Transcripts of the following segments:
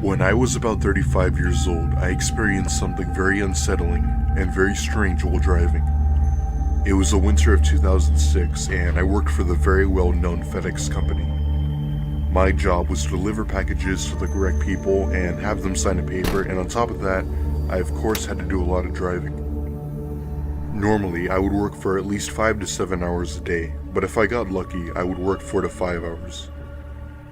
When I was about 35 years old, I experienced something very unsettling and very strange while driving. It was the winter of 2006, and I worked for the very well-known FedEx company. My job was to deliver packages to the correct people and have them sign a paper, and on top of that, I of course had to do a lot of driving. Normally, I would work for at least 5 to 7 hours a day, but if I got lucky, I would work 4 to 5 hours.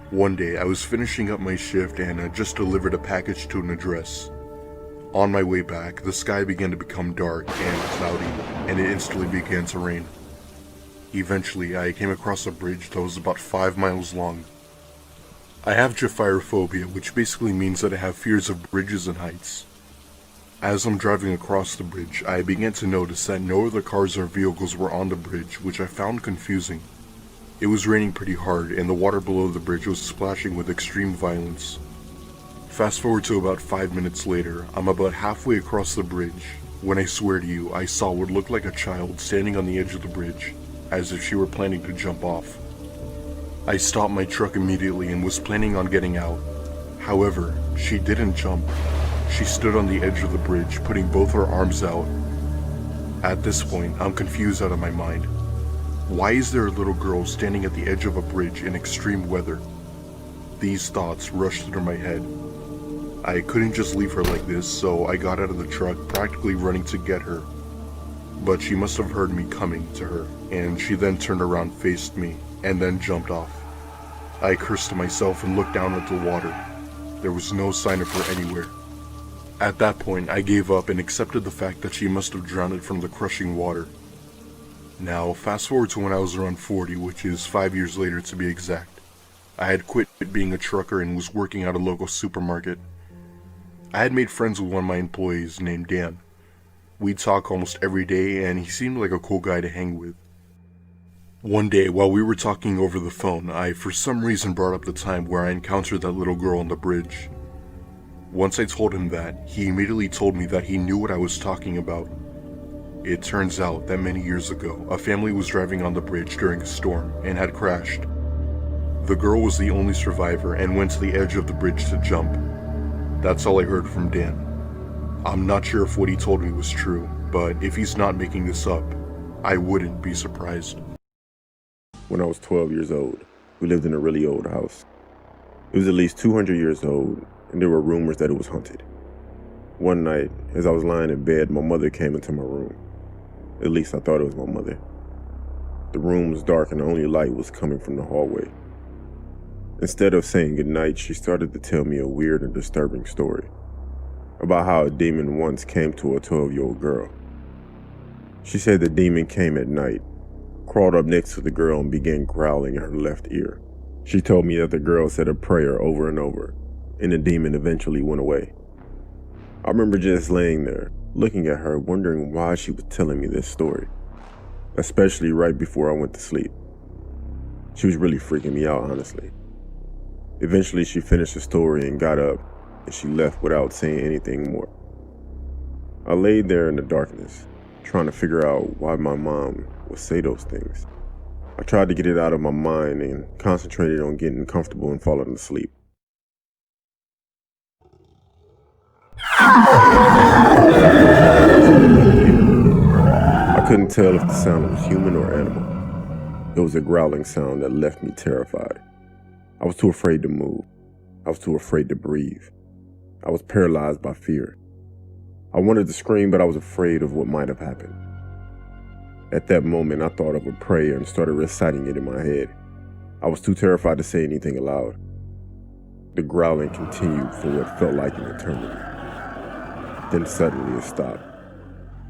One day, I was finishing up my shift and had just delivered a package to an address. On my way back, the sky began to become dark and cloudy, and it instantly began to rain. Eventually, I came across a bridge that was about 5 miles long. I have gyrophobia, which basically means that I have fears of bridges and heights. As I'm driving across the bridge, I began to notice that no other cars or vehicles were on the bridge, which I found confusing. It was raining pretty hard, and the water below the bridge was splashing with extreme violence. Fast forward to about 5 minutes later, I'm about halfway across the bridge, when I swear to you, I saw what looked like a child standing on the edge of the bridge, as if she were planning to jump off. I stopped my truck immediately and was planning on getting out. However, she didn't jump. She stood on the edge of the bridge, putting both her arms out. At this point, I'm confused out of my mind. Why is there a little girl standing at the edge of a bridge in extreme weather? These thoughts rushed through my head. I couldn't just leave her like this, so I got out of the truck, practically running to get her. But she must have heard me coming to her, and she then turned around, faced me, and then jumped off. I cursed to myself and looked down at the water. There was no sign of her anywhere. At that point, I gave up and accepted the fact that she must have drowned from the crushing water. Now, fast forward to when I was around 40, which is 5 years later to be exact. I had quit being a trucker and was working at a local supermarket. I had made friends with one of my employees named Dan. We'd talk almost every day, and he seemed like a cool guy to hang with. One day, while we were talking over the phone, I for some reason brought up the time where I encountered that little girl on the bridge. Once I told him that, he immediately told me that he knew what I was talking about. It turns out that many years ago, a family was driving on the bridge during a storm and had crashed. The girl was the only survivor and went to the edge of the bridge to jump. That's all I heard from Dan. I'm not sure if what he told me was true, but if he's not making this up, I wouldn't be surprised. When I was 12 years old, we lived in a really old house. It was at least 200 years old, and there were rumors that it was haunted. One night, as I was lying in bed, my mother came into my room. At least I thought it was my mother. The room was dark and the only light was coming from the hallway. Instead of saying goodnight, she started to tell me a weird and disturbing story about how a demon once came to a 12-year-old girl. She said the demon came at night, crawled up next to the girl and began growling in her left ear. She told me that the girl said a prayer over and over, and the demon eventually went away. I remember just laying there, looking at her, wondering why she was telling me this story, especially right before I went to sleep. She was really freaking me out, honestly. Eventually, she finished the story and got up, and she left without saying anything more. I laid there in the darkness, trying to figure out why my mom would say those things. I tried to get it out of my mind and concentrated on getting comfortable and falling asleep. I couldn't tell if the sound was human or animal. It was a growling sound that left me terrified. I was too afraid to move. I was too afraid to breathe. I was paralyzed by fear. I wanted to scream, but I was afraid of what might have happened. At that moment, I thought of a prayer and started reciting it in my head. I was too terrified to say anything aloud. The growling continued for what felt like an eternity. Then suddenly it stopped.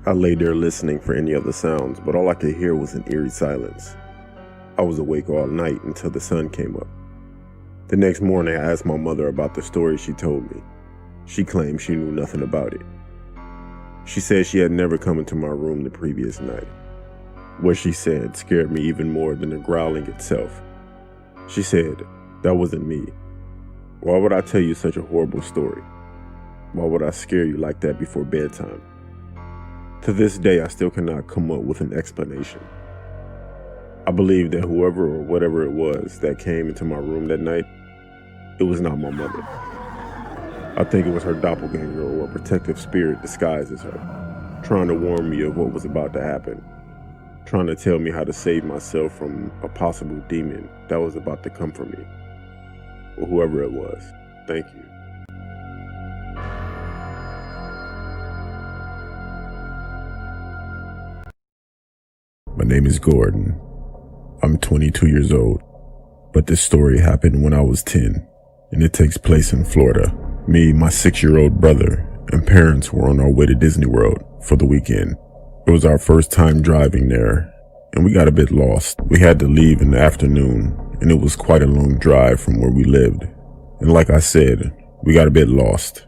I lay there listening for any other sounds, but all I could hear was an eerie silence. I was awake all night until the sun came up. The next morning, I asked my mother about the story she told me. She claimed she knew nothing about it. She said she had never come into my room the previous night. What she said scared me even more than the growling itself. She said, "That wasn't me. Why would I tell you such a horrible story? Why would I scare you like that before bedtime?" To this day, I still cannot come up with an explanation. I believe that whoever or whatever it was that came into my room that night, it was not my mother. I think it was her doppelganger or a protective spirit disguised as her, trying to warn me of what was about to happen, trying to tell me how to save myself from a possible demon that was about to come for me. Or whoever it was. Thank you. My name is Gordon. I'm 22 years old, but this story happened when I was 10, and it takes place in Florida. Me, my 6-year-old brother, and parents were on our way to Disney World for the weekend. It was our first time driving there, and we got a bit lost. We had to leave in the afternoon, and it was quite a long drive from where we lived. And like I said, we got a bit lost.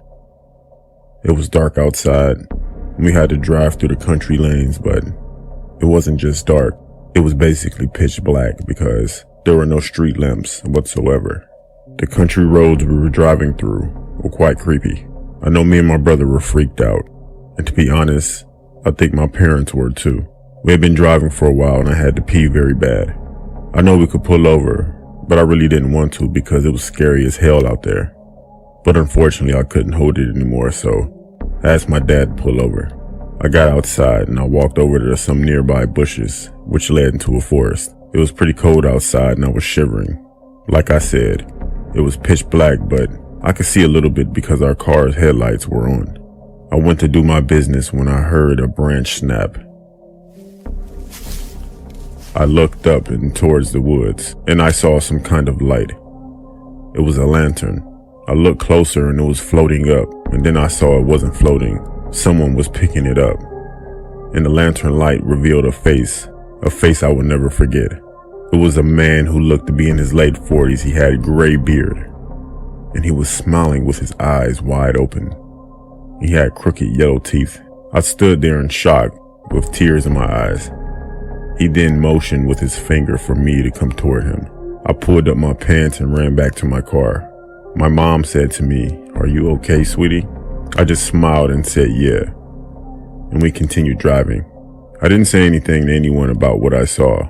It was dark outside, and we had to drive through the country lanes, but it wasn't just dark. It was basically pitch black because there were no street lamps whatsoever. The country roads we were driving through were quite creepy. I know me and my brother were freaked out, and to be honest, I think my parents were too. We had been driving for a while and I had to pee very bad. I know we could pull over, but I really didn't want to because it was scary as hell out there. But unfortunately I couldn't hold it anymore, so I asked my dad to pull over. I got outside and I walked over to some nearby bushes, which led into a forest. It was pretty cold outside and I was shivering. Like I said, it was pitch black, but I could see a little bit because our car's headlights were on. I went to do my business when I heard a branch snap. I looked up and towards the woods, and I saw some kind of light. It was a lantern. I looked closer and it was floating up, and then I saw it wasn't floating. Someone was picking it up, and the lantern light revealed a face I would never forget. It was a man who looked to be in his late 40s. He had gray beard, and he was smiling with his eyes wide open. He had crooked yellow teeth. I stood there in shock with tears in my eyes. He then motioned with his finger for me to come toward him. I pulled up my pants and ran back to my car. My mom said to me, "Are you okay, sweetie?" I just smiled and said yeah, and we continued driving. I didn't say anything to anyone about what I saw,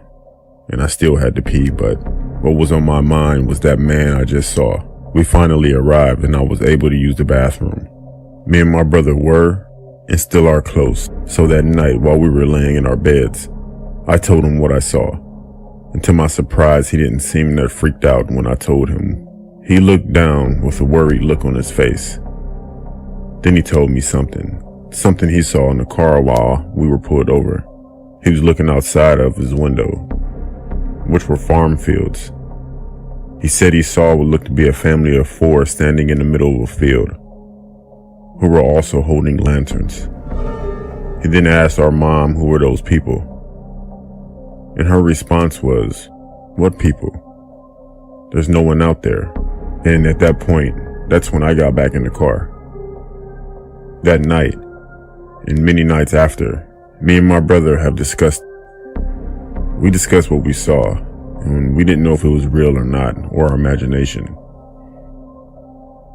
and I still had to pee, but what was on my mind was that man I just saw. We finally arrived and I was able to use the bathroom. Me and my brother were, and still are close, so that night while we were laying in our beds, I told him what I saw, and to my surprise he didn't seem that freaked out when I told him. He looked down with a worried look on his face. Then he told me something he saw in the car while we were pulled over. He was looking outside of his window, which were farm fields. He said he saw what looked to be a family of 4 standing in the middle of a field, who were also holding lanterns. He then asked our mom who were those people, and her response was, "What people? There's no one out there." And at that point, that's when I got back in the car. That night, and many nights after, me and my brother have discussed what we saw, and we didn't know if it was real or not, or our imagination.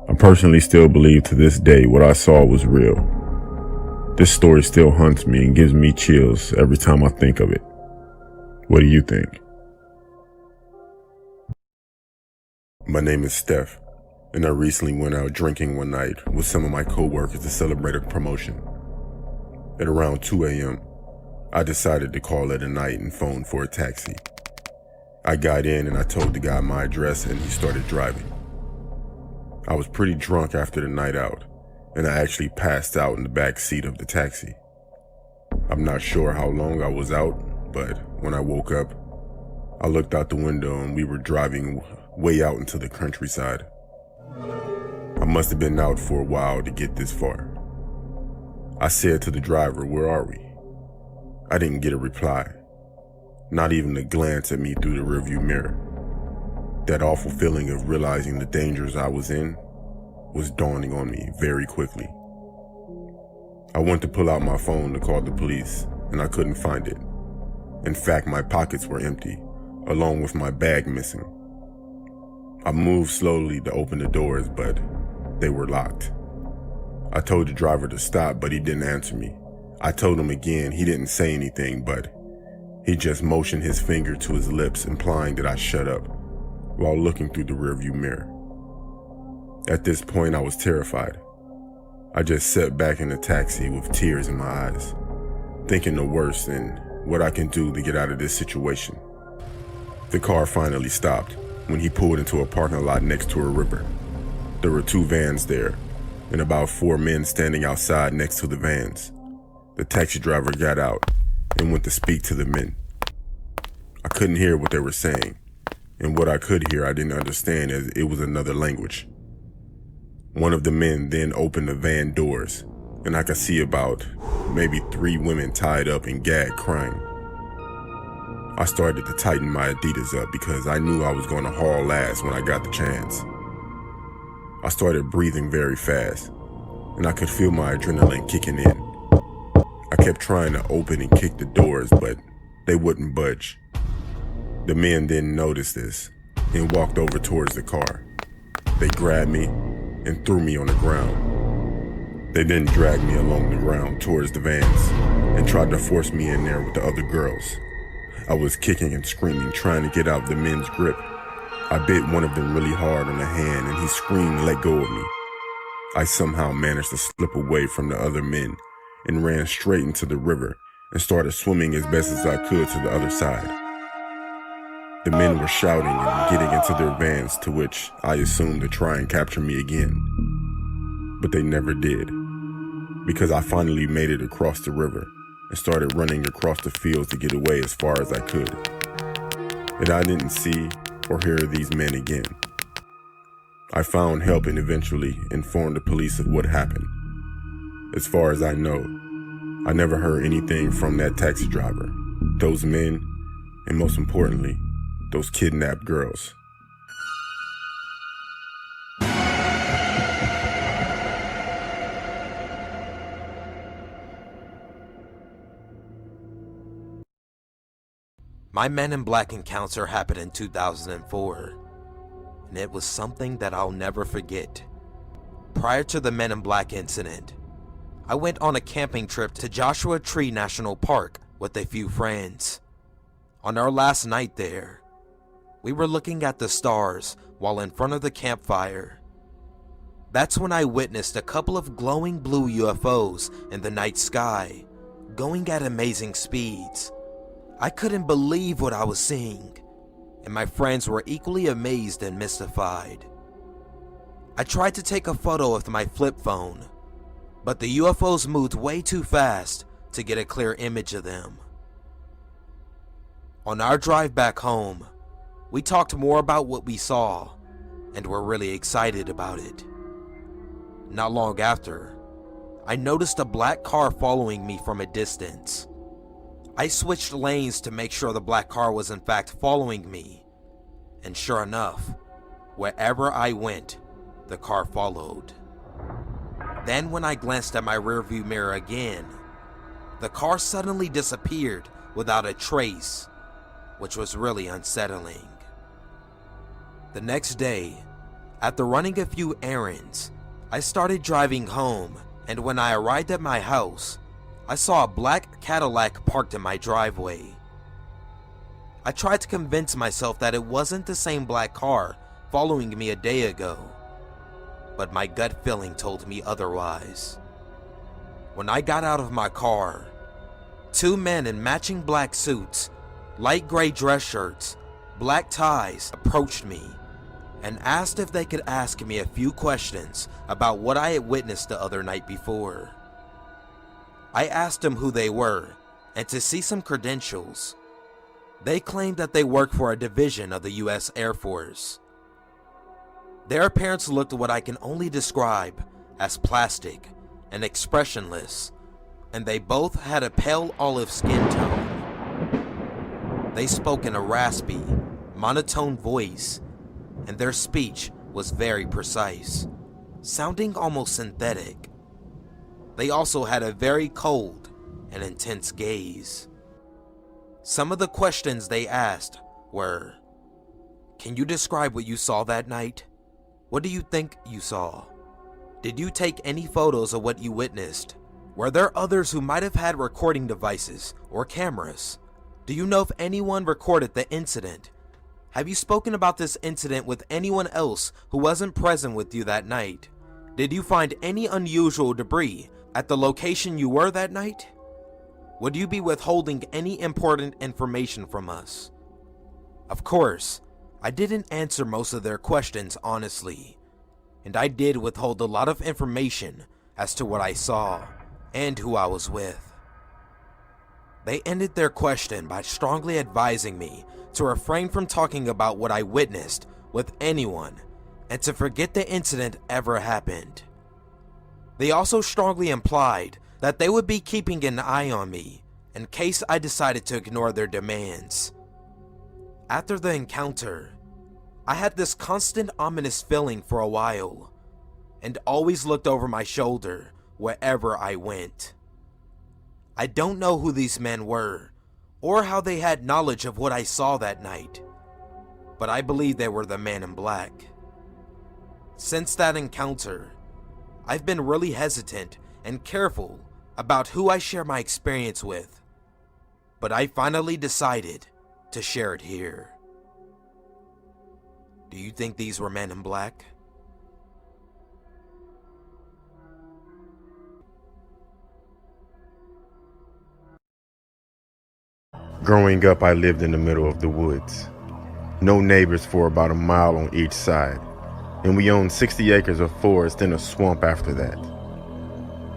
I personally still believe to this day what I saw was real. This story still haunts me and gives me chills every time I think of it. What do you think? My name is Steph, and I recently went out drinking one night with some of my co-workers to celebrate a promotion. At around 2 a.m., I decided to call it a night and phone for a taxi. I got in and I told the guy my address and he started driving. I was pretty drunk after the night out, and I actually passed out in the back seat of the taxi. I'm not sure how long I was out, but when I woke up, I looked out the window and we were driving way out into the countryside. I must have been out for a while to get this far. I said to the driver, "Where are we?" I didn't get a reply, not even a glance at me through the rearview mirror. That awful feeling of realizing the dangers I was in was dawning on me very quickly. I went to pull out my phone to call the police, and I couldn't find it. In fact, my pockets were empty, along with my bag missing. I moved slowly to open the doors, but they were locked. I told the driver to stop, but he didn't answer me. I told him again, he didn't say anything, but he just motioned his finger to his lips, implying that I shut up, while looking through the rearview mirror. At this point, I was terrified. I just sat back in the taxi with tears in my eyes, thinking the worst and what I can do to get out of this situation. The car finally stopped when he pulled into a parking lot next to a river. There were 2 vans there, and about 4 men standing outside next to the vans. The taxi driver got out and went to speak to the men. I couldn't hear what they were saying, and what I could hear I didn't understand as it was another language. One of the men then opened the van doors, and I could see about maybe 3 women tied up and gagged crying. I started to tighten my Adidas up because I knew I was going to haul ass when I got the chance. I started breathing very fast, and I could feel my adrenaline kicking in. I kept trying to open and kick the doors, but they wouldn't budge. The men didn't notice this and walked over towards the car. They grabbed me and threw me on the ground. They then dragged me along the ground towards the vans and tried to force me in there with the other girls. I was kicking and screaming, trying to get out of the men's grip. I bit one of them really hard on the hand and he screamed, "Let go of me." I somehow managed to slip away from the other men and ran straight into the river and started swimming as best as I could to the other side. The men were shouting and getting into their vans, to which I assumed to try and capture me again. But they never did, because I finally made it across the river and started running across the fields to get away as far as I could. And I didn't see or hear these men again. I found help and eventually informed the police of what happened. As far as I know, I never heard anything from that taxi driver, those men, and most importantly, those kidnapped girls. My Men in Black encounter happened in 2004, and it was something that I'll never forget. Prior to the Men in Black incident, I went on a camping trip to Joshua Tree National Park with a few friends. On our last night there, we were looking at the stars while in front of the campfire. That's when I witnessed a couple of glowing blue UFOs in the night sky, going at amazing speeds. I couldn't believe what I was seeing, and my friends were equally amazed and mystified. I tried to take a photo with my flip phone, but the UFOs moved way too fast to get a clear image of them. On our drive back home, we talked more about what we saw, and were really excited about it. Not long after, I noticed a black car following me from a distance. I switched lanes to make sure the black car was in fact following me, and sure enough, wherever I went, the car followed. Then when I glanced at my rearview mirror again, the car suddenly disappeared without a trace, which was really unsettling. The next day, after running a few errands, I started driving home, and when I arrived at my house, I saw a black Cadillac parked in my driveway. I tried to convince myself that it wasn't the same black car following me a day ago, but my gut feeling told me otherwise. When I got out of my car, 2 men in matching black suits, light gray dress shirts, black ties approached me and asked if they could ask me a few questions about what I had witnessed the other night before. I asked them who they were and to see some credentials. They claimed that they work for a division of the US Air Force. Their appearance looked what I can only describe as plastic and expressionless, and they both had a pale olive skin tone. They spoke in a raspy, monotone voice, and their speech was very precise, sounding almost synthetic. They also had a very cold and intense gaze. Some of the questions they asked were, "Can you describe what you saw that night? What do you think you saw? Did you take any photos of what you witnessed? Were there others who might have had recording devices or cameras? Do you know if anyone recorded the incident? Have you spoken about this incident with anyone else who wasn't present with you that night? Did you find any unusual debris at the location you were that night? Would you be withholding any important information from us? Of course, I didn't answer most of their questions honestly, and I did withhold a lot of information as to what I saw and who I was with. They ended their question by strongly advising me to refrain from talking about what I witnessed with anyone and to forget the incident ever happened. They also strongly implied that they would be keeping an eye on me in case I decided to ignore their demands. After the encounter, I had this constant ominous feeling for a while and always looked over my shoulder wherever I went. I don't know who these men were or how they had knowledge of what I saw that night, but I believe they were the Man in Black. Since that encounter, I've been really hesitant and careful about who I share my experience with, but I finally decided to share it here. Do you think these were Men in Black? Growing up, I lived in the middle of the woods. No neighbors for about a mile on each side, and we owned 60 acres of forest and a swamp after that.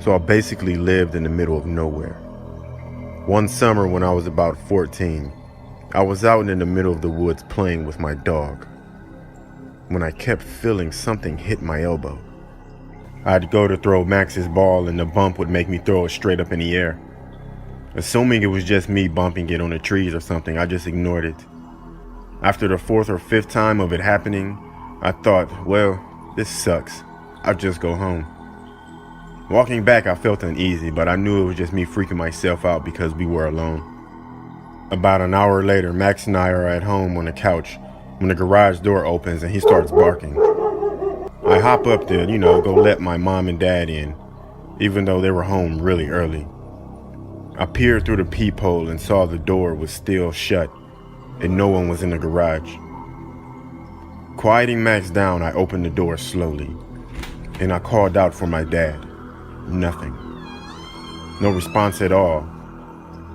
So I basically lived in the middle of nowhere. One summer when I was about 14, I was out in the middle of the woods playing with my dog when I kept feeling something hit my elbow. I'd go to throw Max's ball and the bump would make me throw it straight up in the air. Assuming it was just me bumping it on the trees or something, I just ignored it. After the fourth or fifth time of it happening, I thought, well, this sucks. I'll just go home. Walking back, I felt uneasy, but I knew it was just me freaking myself out because we were alone. About an hour later, Max and I are at home on the couch when the garage door opens and he starts barking. I hop up to, go let my mom and dad in, even though they were home really early. I peered through the peephole and saw the door was still shut and no one was in the garage. Quieting Max down, I opened the door slowly and I called out for my dad. Nothing. No response at all.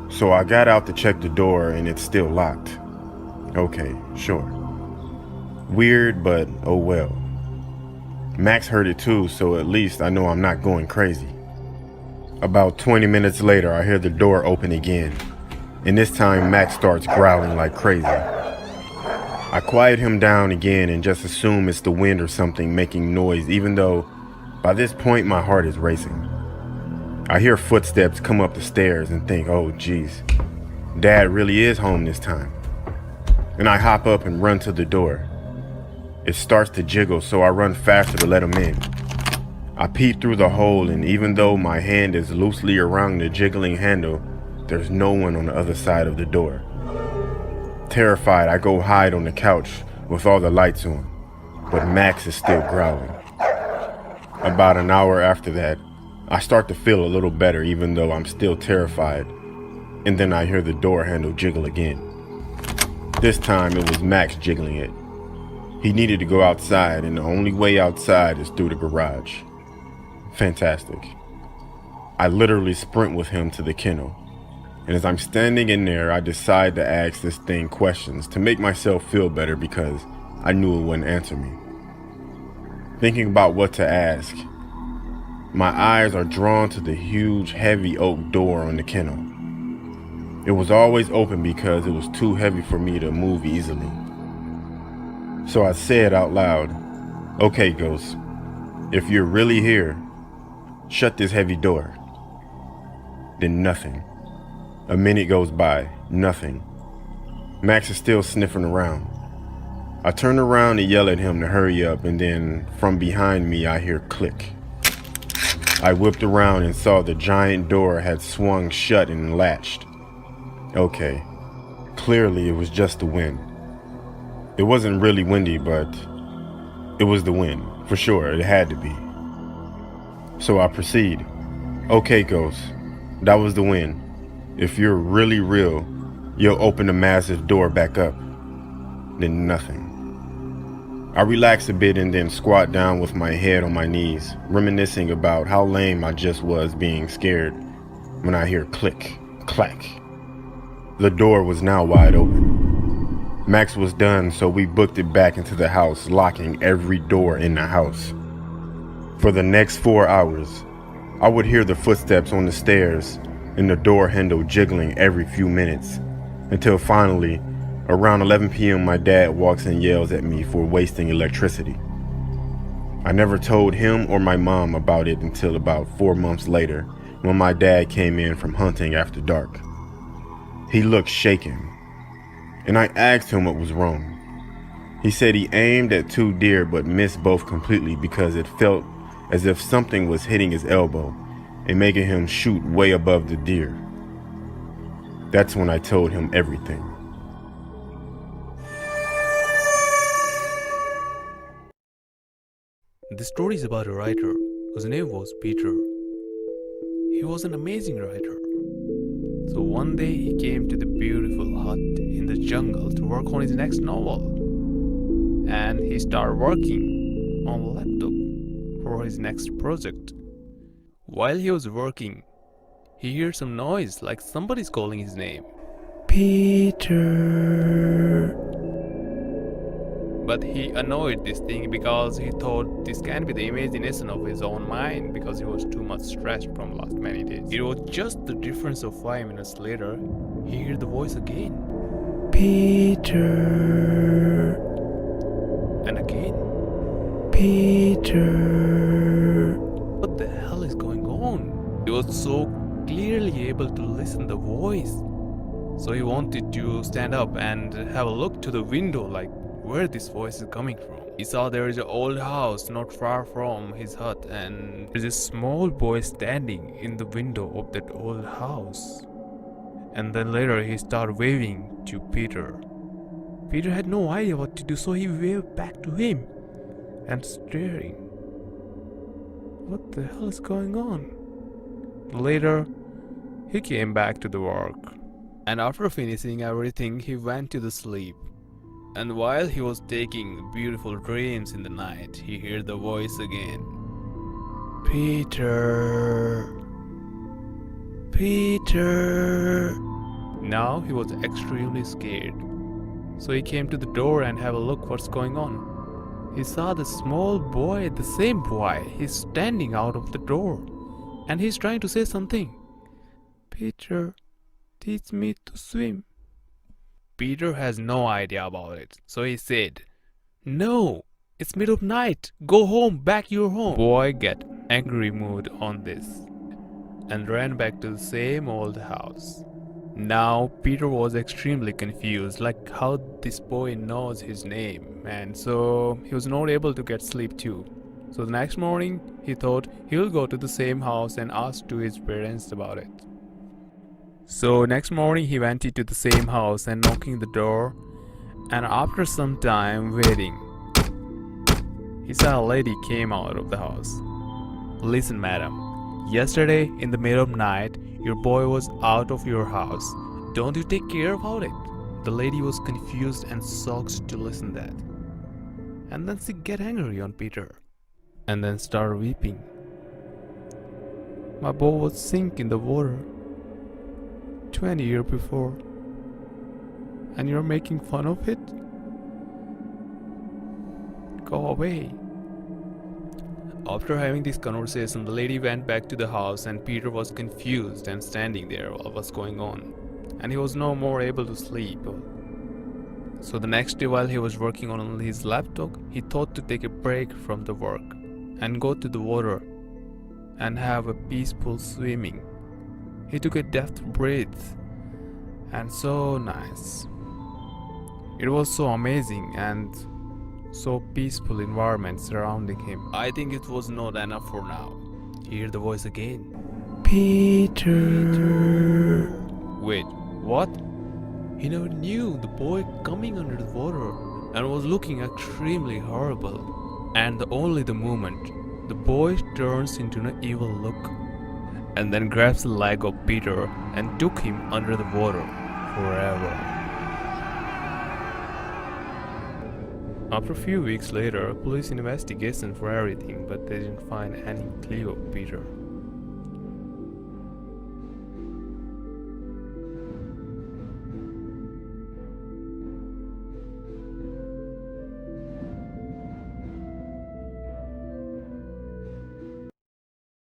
So I got out to check the door and it's still locked. Okay, sure. Weird, but oh well. Max heard it too, so at least I know I'm not going crazy. About 20 minutes later, I hear the door open again, and this time Max starts growling like crazy. I quiet him down again and just assume it's the wind or something making noise, even though by this point my heart is racing. I hear footsteps come up the stairs and think, oh geez, Dad really is home this time. And I hop up and run to the door. It starts to jiggle, so I run faster to let him in. I peek through the hole, and even though my hand is loosely around the jiggling handle, there's no one on the other side of the door. Terrified, I go hide on the couch with all the lights on, but Max is still growling. About an hour after that, I start to feel a little better even though I'm still terrified, and then I hear the door handle jiggle again. This time it was Max jiggling it. He needed to go outside, and the only way outside is through the garage. Fantastic. I literally sprint with him to the kennel, and as I'm standing in there, I decide to ask this thing questions to make myself feel better because I knew it wouldn't answer me. Thinking about what to ask, my eyes are drawn to the huge, heavy oak door on the kennel. It was always open because it was too heavy for me to move easily. So I said out loud, "Okay, Ghost, if you're really here, shut this heavy door." Then nothing. A minute goes by, nothing. Max is still sniffing around. I turn around and yell at him to hurry up, and then from behind me I hear click. I whipped around and saw the giant door had swung shut and latched. Okay, clearly it was just the wind. It wasn't really windy, but it was the wind, for sure, it had to be. So I proceed. "Okay, Ghost, that was the wind. If you're really real, you'll open the massive door back up." then nothing. I relax a bit and then squat down with my head on my knees, reminiscing about how lame I just was being scared when I hear click, clack. The door was now wide open. Max was done, so we booked it back into the house, locking every door in the house. For the next 4 hours, I would hear the footsteps on the stairs and the door handle jiggling every few minutes, until finally, around 11 p.m. my dad walks and yells at me for wasting electricity. I never told him or my mom about it until about 4 months later, when my dad came in from hunting after dark. He looked shaken, and I asked him what was wrong. He said he aimed at 2 deer but missed both completely because it felt as if something was hitting his elbow and making him shoot way above the deer. That's when I told him everything. This story is about a writer whose name was Peter. He was an amazing writer. So one day he came to the beautiful hut in the jungle to work on his next novel. And he started working on a laptop for his next project. While he was working, he heard some noise like somebody's calling his name. Peter. But he annoyed this thing because he thought this can be the imagination of his own mind because he was too much stressed from last many days. It was just the difference of 5 minutes later, he heard the voice again. Peter. And again. Peter. What the hell is going on? He was so clearly able to listen the voice. So he wanted to stand up and have a look to the window like where this voice is coming from. He saw there is an old house not far from his hut and there's a small boy standing in the window of that old house. And then later he started waving to Peter. Peter had no idea what to do, so he waved back to him and staring. What the hell is going on? Later, he came back to the work. And after finishing everything, he went to the sleep. And while he was taking beautiful dreams in the night, he heard the voice again. Peter. Peter. Now he was extremely scared. So he came to the door and have a look what's going on. He saw the small boy, the same boy, he's standing out of the door. And he's trying to say something. Peter, teach me to swim. Peter has no idea about it, so he said, "No, it's middle of night. Go home, back your home." Boy get angry mood on this and ran back to the same old house. Now Peter was extremely confused, like how this boy knows his name, and so he was not able to get sleep too. So the next morning he thought he'll go to the same house and ask to his parents about it. So next morning he went into the same house and knocking the door, and after some time waiting, he saw a lady came out of the house. "Listen, madam, yesterday in the middle of night, your boy was out of your house. Don't you take care about it?" The lady was confused and shocked to listen that. And then she get angry on Peter, and then start weeping. "My boy was sink in the water 20 years before, and you're making fun of it? Go away." After having this conversation, the lady went back to the house and Peter was confused and standing there while what's going on, and he was no more able to sleep. So the next day while he was working on his laptop, he thought to take a break from the work and go to the water and have a peaceful swimming. He took a depth breath, and so nice. It was so amazing and so peaceful environment surrounding him. I think it was not enough for now. He heard the voice again. Peter. Wait, what? He never knew the boy coming under the water and was looking extremely horrible. And only the moment the boy turns into an evil look and then grabs the leg of Peter and took him under the water forever. After a few weeks later, police investigation for everything, but they didn't find any clue of Peter.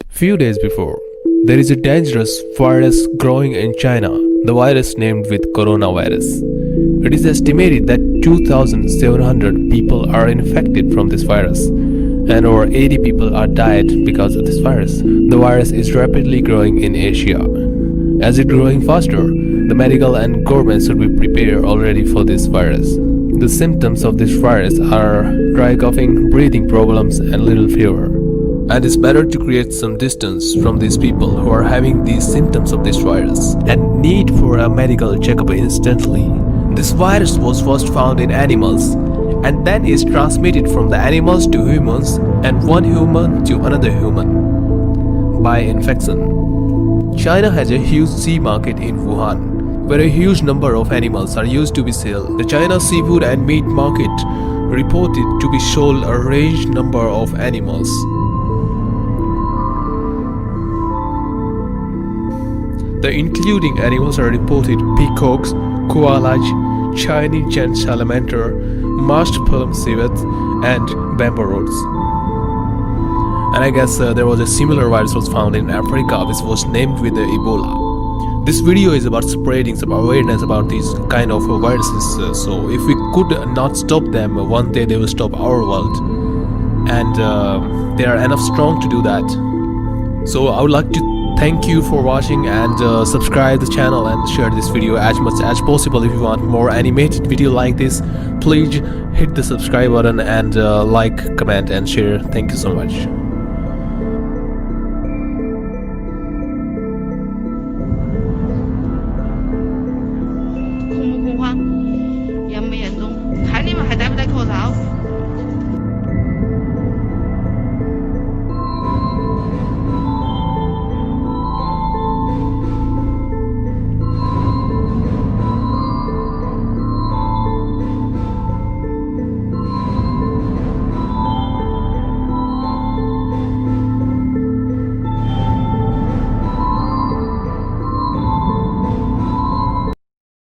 Few days before, there is a dangerous virus growing in China, the virus named with coronavirus. It is estimated that 2,700 people are infected from this virus, and over 80 people are died because of this virus. The virus is rapidly growing in Asia. As it growing faster, the medical and government should be prepared already for this virus. The symptoms of this virus are dry coughing, breathing problems, and little fever. And it's better to create some distance from these people who are having these symptoms of this virus and need for a medical checkup instantly. This virus was first found in animals and then is transmitted from the animals to humans and one human to another human by infection. China has a huge sea market in Wuhan, where a huge number of animals are used to be sold. The China seafood and meat market reported to be sold a range number of animals. The including animals are reported peacocks, koalas, Chinese giant salamander, masked palm civet, and bamboo roots. And I guess there was a similar virus was found in Africa, which was named with the Ebola. This video is about spreading some awareness about these kind of viruses. So if we could not stop them, one day they will stop our world, and they are enough strong to do that. So I would like to thank you for watching, and subscribe the channel and share this video as much as possible. If you want more animated video like this, please hit the subscribe button and like, comment and share. Thank you so much.